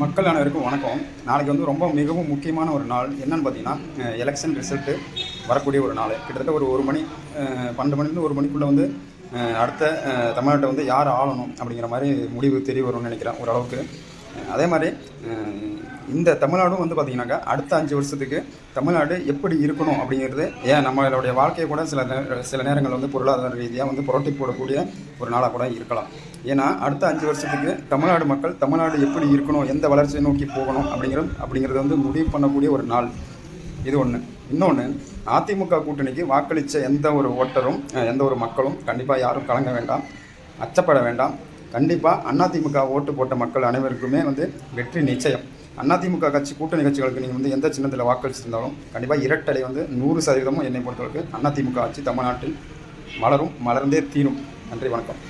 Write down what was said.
மக்கள் அனைவருக்கும் வணக்கம். நாளைக்கு வந்து மிகவும் முக்கியமான ஒரு நாள். என்னன்னு பார்த்தீங்கன்னா, எலெக்ஷன் ரிசல்ட்டு வரக்கூடிய ஒரு நாள். கிட்டத்தட்ட ஒரு 1 மணி 12 மணிலேருந்து 1 மணிக்குள்ளே வந்து அடுத்த தமிழ்நாட்டை வந்து யார் ஆளணும் அப்படிங்கிற மாதிரி முடிவு தெரிய வரும்னு நினைக்கிறேன் ஓரளவுக்கு. அதே மாதிரி இந்த தமிழ்நாடும் வந்து பார்த்திங்கனாக்கா அடுத்த 5 வருஷத்துக்கு தமிழ்நாடு எப்படி இருக்கணும் அப்படிங்கிறது, ஏன் நம்மளுடைய வாழ்க்கையை கூட சில நேரங்கள் வந்து பொருளாதார ரீதியாக வந்து புரட்டி போடக்கூடிய ஒரு நாளாக கூட இருக்கலாம். ஏன்னா அடுத்த 5 வருஷத்துக்கு தமிழ்நாடு மக்கள் தமிழ்நாடு எப்படி இருக்கணும், எந்த வளர்ச்சியை நோக்கி போகணும் அப்படிங்கிறது வந்து முடிவு பண்ணக்கூடிய ஒரு நாள். இது ஒன்று. இன்னொன்று, அதிமுக கூட்டணிக்கு வாக்களித்த எந்த ஒரு ஓட்டரும் எந்த ஒரு மக்களும் கண்டிப்பாக யாரும் கலங்க வேண்டாம், அச்சப்பட வேண்டாம். கண்டிப்பாக அதிமுக ஓட்டு போட்ட மக்கள் அனைவருக்குமே வந்து வெற்றி நிச்சயம். அதிமுக கட்சி கூட்டணி கட்சிகளுக்கு நீங்கள் வந்து எந்த சின்னத்தில் வாக்களிச்சிருந்தாலும் கண்டிப்பாக இரட்டலை வந்து 100% என்னை பொறுத்தவரைக்கும் அதிமுக ஆட்சி தமிழ்நாட்டில் மலரும், மலர்ந்தே தீரும். நன்றி, வணக்கம்.